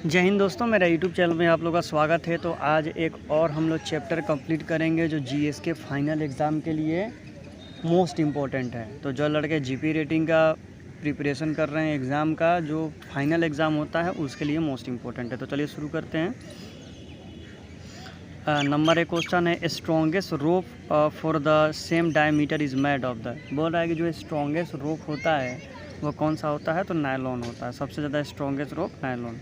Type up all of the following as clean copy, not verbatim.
जय हिंद दोस्तों, मेरा यूट्यूब चैनल में आप लोगों का स्वागत है। तो आज एक और हम लोग चैप्टर कंप्लीट करेंगे जो जीएस के फाइनल एग्ज़ाम के लिए मोस्ट इम्पोर्टेंट है। तो जो लड़के जीपी रेटिंग का प्रिपरेशन कर रहे हैं, एग्ज़ाम का जो फाइनल एग्ज़ाम होता है उसके लिए मोस्ट इम्पोर्टेंट है। तो चलिए शुरू करते हैं। नंबर 1 क्वेश्चन है, strongest rope for the same diameter is made of the. बोल रहा है कि जो स्ट्रॉन्गेस्ट रोप होता है वो कौन सा होता है, तो नायलॉन होता है। सबसे ज़्यादा strongest rope nylon.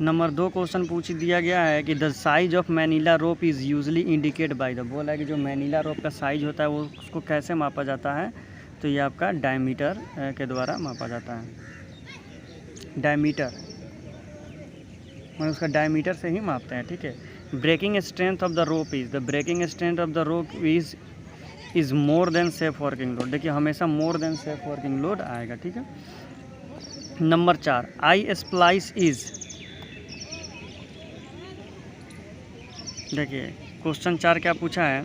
Number 2 question पूछ दिया गया है कि the size of manila rope is usually indicate by the. बोला है कि जो मैनीला रोप का साइज होता है वो उसको कैसे मापा जाता है, तो ये आपका डायमीटर के द्वारा मापा जाता है। डायमीटर मतलब उसका डायमीटर से ही मापते हैं, ठीक है। Breaking strength of the rope is, the breaking strength of the rope is more than safe working load. देखिए हमेशा more than safe working load आएगा, ठीक है। Number 4 eye splice is. देखिए क्वेश्चन 4 क्या पूछा है,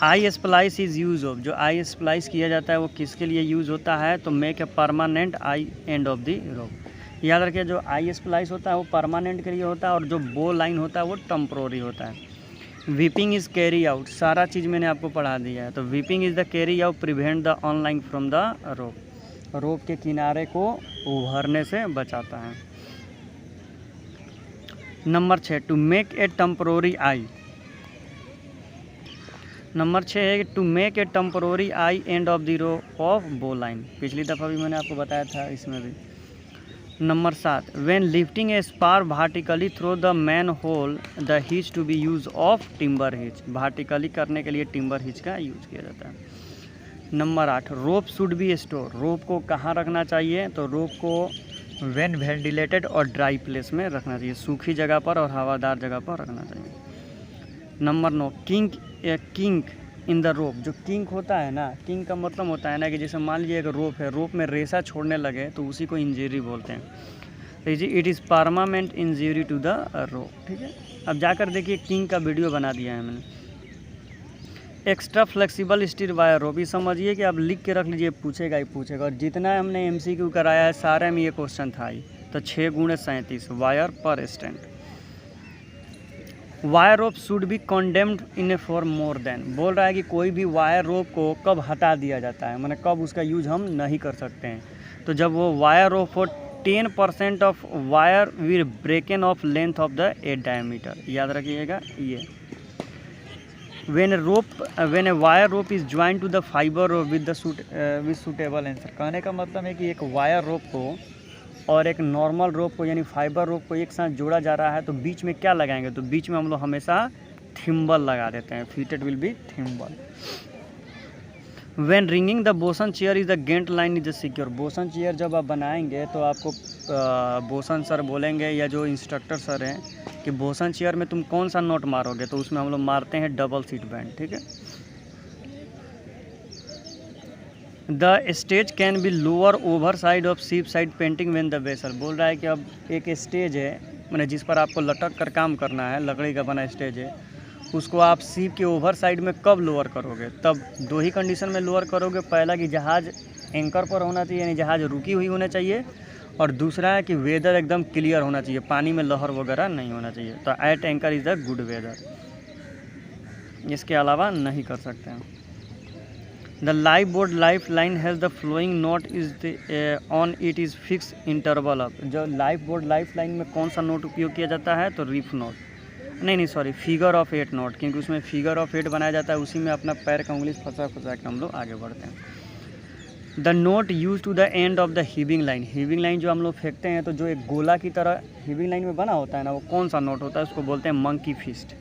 eye splice is use of. जो आई स्प्लाइस किया जाता है वो किसके लिए यूज़ होता है, तो make a permanent I end of the रोप। याद रखिए जो आई स्प्लाइस होता है वो परमानेंट के लिए होता है और जो बो लाइन होता है वो टेम्पोररी होता है। वीपिंग इज़ कैरी आउट, सारा चीज़ मैंने आपको पढ़ा दिया है। तो whipping is the carry out prevent the online from the rope. Rope के किनारे को उभरने से बचाता है। Number 6 to make a temporary eye. Number 6 है to make a temporary eye end of the rope of bowline. पिछली दफ़ा भी मैंने आपको बताया था, इसमें भी। Number 7 when lifting a spar vertically through the manhole the hitch to be use of timber hitch. Vertically करने के लिए टिम्बर हिच का यूज किया जाता है। Number 8 rope should be store. Rope को कहाँ रखना चाहिए, तो रोप को वेन वेंटिलेटेड और ड्राई प्लेस में रखना चाहिए, सूखी जगह पर और हवादार जगह पर रखना चाहिए। Number 9 kink in the rope. जो किंक होता है ना, किंक का मतलब होता है ना कि जैसे मान लीजिए एक रोप है, रोप में रेसा छोड़ने लगे तो उसी को इंजरी बोलते हैं। तो it is permanent injury to the rope, ठीक है। अब जाकर देखिए किंक का वीडियो बना दिया है मैंने। Extra flexible steel wire rope, ये समझिए कि आप लिख के रख लीजिए, पूछेगा ही पूछेगा। और जितना हमने एमसीक्यू कराया है सारे में ये क्वेश्चन था ही। तो 6 × 37 वायर पर stand. Wire rope should B condemned in A for more than. बोल रहा है कि कोई भी वायर रोप को कब हटा दिया जाता है, मतलब कब उसका यूज हम नहीं कर सकते हैं, तो जब वो वायर रोप हो 10% of wire will ब्रेकन of length of the A diameter. याद रखिएगा ये। when a wire rope is joined to the fiber rope with suitable answer। कहने का मतलब है कि एक वायर रोप को और एक नॉर्मल रोप को यानी फाइबर रोप को एक साथ जोड़ा जा रहा है, तो बीच में क्या लगाएंगे, तो बीच में हम लोग हमेशा थिम्बल लगा देते हैं। Fitted will be thimble. When rigging the bosun chair is the gant line is secure. Bosun chair जब आप बनाएंगे तो आपको बोसन सर बोलेंगे या जो इंस्ट्रक्टर सर हैं कि बोसन चेयर में तुम कौन सा नोट मारोगे, तो उसमें हम लोग मारते हैं डबल सीट बैंड, ठीक है। The stage can be lower over side of ship side painting when the vessel. बोल रहा है कि अब एक स्टेज है, मैंने जिस पर आपको लटक कर काम करना है, लकड़ी का बना स्टेज है, उसको आप शिप के ओवर साइड में कब लोअर करोगे, तब 2 ही कंडीशन में लोअर करोगे। पहला कि जहाज़ एंकर पर होना चाहिए यानी जहाज़ रुकी हुई होना चाहिए, और दूसरा है कि वेदर एकदम क्लियर होना चाहिए, पानी में लहर वगैरह नहीं होना चाहिए। तो at anchor is the good weather, इसके अलावा नहीं कर सकते हैं। The life board life line has the flowing knot is on it is fix interval of. जो लाइफ बोर्ड लाइफ लाइन में कौन सा नोट उपयोग किया जाता है, तो रिफ नोट, नहीं सॉरी फिगर ऑफ 8 नोट, क्योंकि उसमें फिगर ऑफ 8 बनाया जाता है, उसी में अपना पैर का उंगली फंसा के हम लोग आगे बढ़ते हैं। The knot use to the end of the heaving line. Heaving line जो हम लोग फेंकते हैं तो जो एक गोला की तरह हीविंग लाइन में बना होता है ना, वो कौन सा नोट होता है, उसको बोलते हैं मंकी फिस्ट।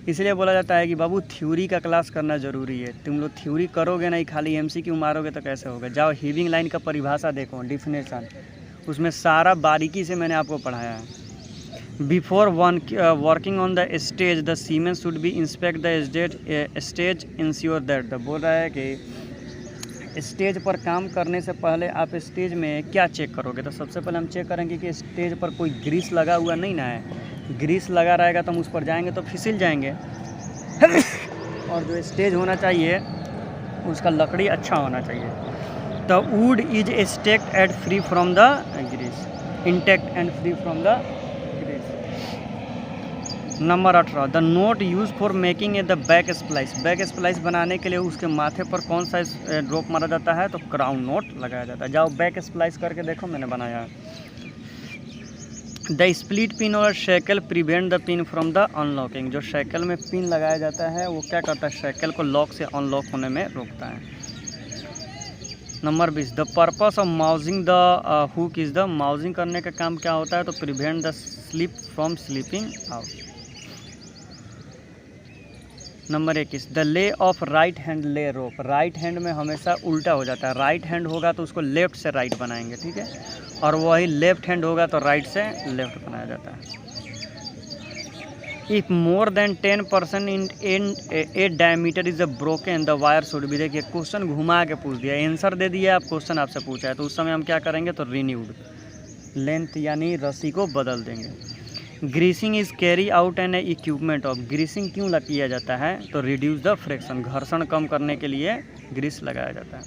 इसलिए बोला जाता है कि बाबू थ्योरी का क्लास करना ज़रूरी है। तुम लोग थ्योरी करोगे नहीं, खाली एमसीक्यू मारोगे तो कैसे होगा। जाओ हीविंग लाइन का परिभाषा देखो, डिफिनेशन, उसमें सारा बारीकी से मैंने आपको पढ़ाया है। Before working on the stage the seaman should be inspect the stage ensure that the. बोल रहा है कि स्टेज पर काम करने से पहले आप स्टेज में क्या चेक करोगे, तो सबसे पहले हम चेक करेंगे कि स्टेज पर कोई ग्रीस लगा हुआ नहीं ना है। ग्रीस लगा रहेगा तो हम उस पर जाएंगे तो फिसल जाएंगे। और जो स्टेज होना चाहिए उसका लकड़ी अच्छा होना चाहिए। The wood is stacked and free from the grease, intact and free from the grease. Number 18, the knot use for making a the back splice, back splice बनाने के लिए उसके माथे पर कौन सा ड्रॉप मारा जाता है, तो क्राउन नोट लगाया जाता है। जाओ बैक स्प्लाइस करके देखो, मैंने बनाया है। द स्प्लिट पिन और shackle prevent the pin from the unlocking, जो शैकल में पिन लगाया जाता है वो क्या करता है, शैकल को लॉक से अनलॉक होने में रोकता है। Number 20, the purpose of mousing the hook is the, mousing करने का काम क्या होता है, तो prevent the slip from slipping out. Number 21, the lay of right hand lay rope, right hand में हमेशा उल्टा हो जाता है, राइट हैंड होगा तो उसको लेफ्ट से राइट बनाएंगे, ठीक है, और वही लेफ्ट हैंड होगा तो राइट से लेफ्ट बनाया जाता है। If more than 10% in A diameter is a broken the wire should be, देखिए क्वेश्चन घुमा के पूछ दिया, आंसर दे दिया, आप क्वेश्चन आपसे पूछा है, तो उस समय हम क्या करेंगे, तो रिन्यूड, लेंथ यानी रस्सी को बदल देंगे। Greasing is carry out an equipment of, greasing क्यों किया जाता है, तो रिड्यूस द फ्रिक्शन, घर्षण कम करने के लिए ग्रीस लगाया जाता है।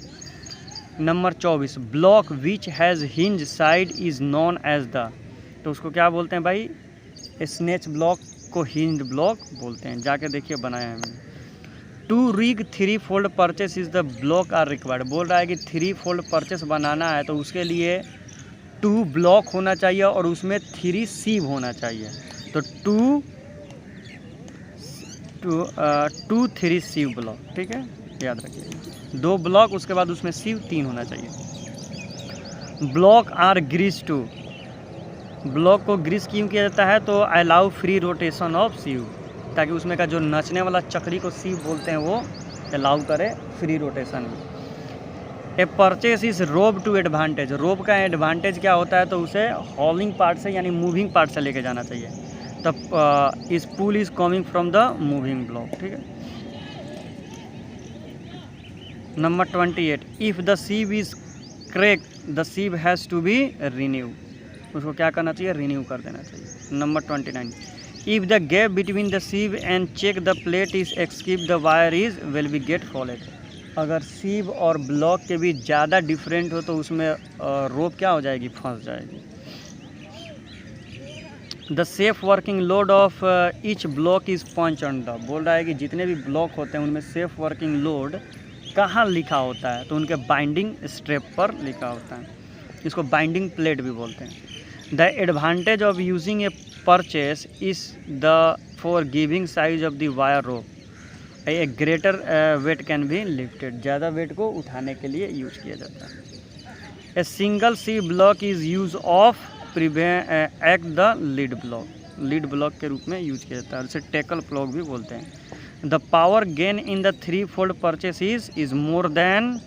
Number 24, block which has hinge side is known as the, तो उसको क्या बोलते हैं भाई, स्नेच ब्लॉक को हिंज ब्लॉक बोलते हैं, जाके देखिए बनाया है मैंने। To rig 3 fold purchase is the block are required, बोल रहा है कि 3 फोल्ड परचेस बनाना है तो उसके लिए 2 ब्लॉक होना चाहिए और उसमें 3 सीव होना चाहिए, तो 2 3 सीव ब्लॉक, ठीक है, याद रखिए 2 ब्लॉक, उसके बाद उसमें सीव 3 होना चाहिए। Block are grease to, block को ग्रीस क्यों किया जाता है, तो allow free rotation of sheave, ताकि उसमें का जो नचने वाला चक्री को सीव बोलते हैं वो अलाउ करे फ्री रोटेशन में। A purchase is rope to advantage, rope का एडवांटेज क्या होता है, तो उसे हॉलिंग पार्ट से यानी मूविंग पार्ट से लेके जाना चाहिए, तब इस pull is coming from the moving block, ठीक है। Number 28, if the sheave is crack the sheave has to be renew, उसको क्या करना चाहिए, रिन्यू कर देना चाहिए। Number 29, if the gap between the sheave and cheek the plate is except the wire is will be get fouled, अगर sheave और block के बीच ज़्यादा डिफरेंट हो तो उसमें रोप क्या हो जाएगी, फंस जाएगी। The safe working load of each block is punch on the, बोल रहा है कि जितने भी ब्लॉक होते हैं उनमें सेफ वर्किंग लोड कहाँ लिखा होता है, तो उनके बाइंडिंग स्ट्रेप पर लिखा होता है, इसको बाइंडिंग प्लेट भी बोलते हैं। The advantage of using a purchase is the for giving size of the wire rope, a greater weight can be lifted, ज़्यादा वेट को उठाने के लिए यूज किया जाता है। A single sheave block is use of act the lead block, lead block के रूप में यूज किया जाता है, उसे टेकल ब्लॉक भी बोलते हैं। The power gain in the 3 fold purchase is more than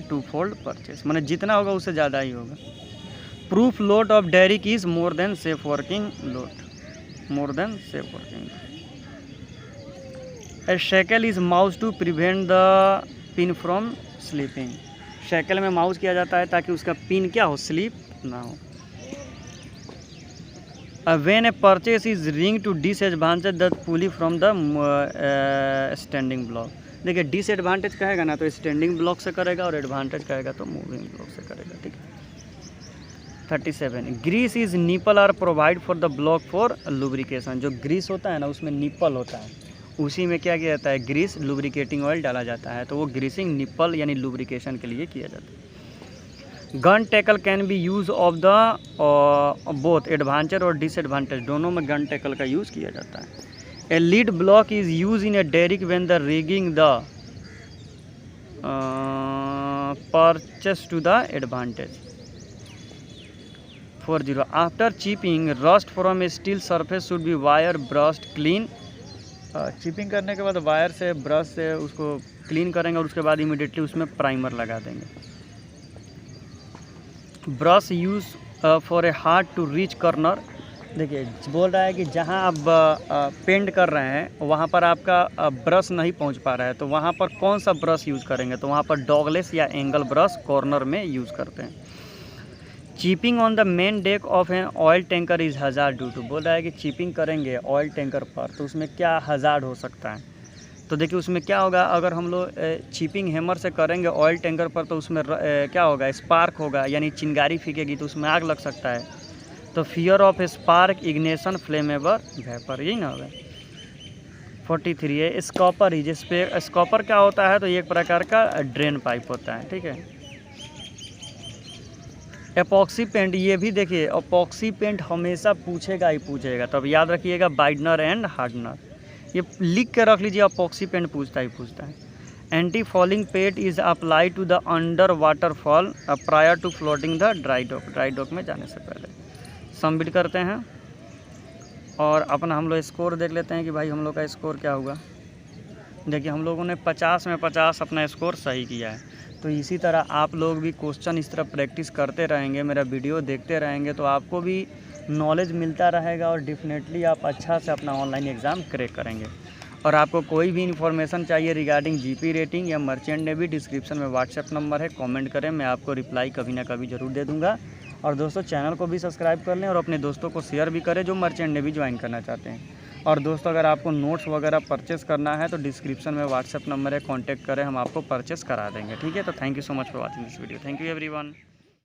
2 fold purchase, माने जितना होगा उससे ज़्यादा ही होगा। Proof load of derrick is more than safe working load, more than safe working. A shackle is moused to prevent the pin from slipping, shackle में mouse किया जाता है ताकि उसका पिन क्या हो, स्लिप ना हो। When a purchase is ringed to disadvantage the pulley from the standing block, देखिए डिसएडवांटेज कहेगा ना तो स्टैंडिंग ब्लॉक से करेगा और एडवांटेज कहेगा तो मूविंग ब्लॉक से करेगा, ठीक है। 37, grease is nipple are provide for the block for lubrication, जो ग्रीस होता है ना उसमें निपल होता है, उसी में क्या किया जाता है, ग्रीस लुब्रिकेटिंग ऑयल डाला जाता है, तो वो ग्रीसिंग निपल यानी लुब्रिकेशन के लिए किया जाता है। Gun tackle can be use of the both advantage और डिसएडवांटेज, दोनों में गन टैकल का यूज़ किया जाता है। A lead block is use in a derrick when the rigging the purchase to the advantage. 40, after chipping rust from a steel surface should be wire brushed clean, chipping करने के बाद wire से brush से उसको clean करेंगे और उसके बाद इमीडिएटली उसमें प्राइमर लगा देंगे। Brush use for a hard to reach corner, देखिए बोल रहा है कि जहां आप पेंट कर रहे हैं वहां पर आपका ब्रश नहीं पहुंच पा रहा है, तो वहां पर कौन सा ब्रश यूज़ करेंगे, तो वहां पर डॉगलेस या एंगल ब्रश कॉर्नर में यूज़ करते हैं। Chipping on the main deck of an oil tanker is hazard due to, बोल रहा है कि चिपिंग करेंगे ऑयल टैंकर पर तो उसमें क्या हज़ार्ड हो सकता है, तो देखिए उसमें क्या होगा, अगर हम लोग चिपिंग हैमर से करेंगे ऑयल टैंकर पर तो उसमें क्या होगा, स्पार्क होगा, यानी चिंगारी फीकेगी तो उसमें आग लग सकता है। तो fear of spark ignition flammable vapour, यही ना होगा। 43 है स्कॉपर ही, जिसपे स्कॉपर क्या होता है, तो ये एक प्रकार का ड्रेन पाइप होता है, ठीक है। एपॉक्सी पेंट, ये भी देखिए एपॉक्सी पेंट हमेशा पूछेगा ही पूछेगा, तो अब याद रखिएगा बाइडनर एंड हार्डनर, ये लिख के रख लीजिए, एपॉक्सी पेंट पूछता है। Anti fouling paint is apply to the under water fall prior to floating the dry dock में जाने से पहले। सबमिट करते हैं और अपना हम लोग स्कोर देख लेते हैं कि भाई हम लोग का स्कोर क्या हुआ। देखिए हम लोगों ने 50 में 50 अपना स्कोर सही किया है। तो इसी तरह आप लोग भी क्वेश्चन इस तरह प्रैक्टिस करते रहेंगे, मेरा वीडियो देखते रहेंगे, तो आपको भी नॉलेज मिलता रहेगा और डेफिनेटली आप अच्छा से अपना ऑनलाइन एग्ज़ाम क्रैक करेंगे। और आपको कोई भी इन्फॉर्मेशन चाहिए रिगार्डिंग जीपी रेटिंग या मर्चेंट नेवी, डिस्क्रिप्शन में व्हाट्सएप नंबर है, कमेंट करें, मैं आपको रिप्लाई कभी ना कभी ज़रूर दे दूँगा। और दोस्तों चैनल को भी सब्सक्राइब कर लें और अपने दोस्तों को शेयर भी करें जो मर्चेंट नेवी ज्वाइन करना चाहते हैं। और दोस्तों अगर आपको नोट्स वगैरह परचेस करना है तो डिस्क्रिप्शन में व्हाट्सएप नंबर है, कांटेक्ट करें, हम आपको परचेस करा देंगे, ठीक है। तो thank you so much for watching this video, thank you everyone.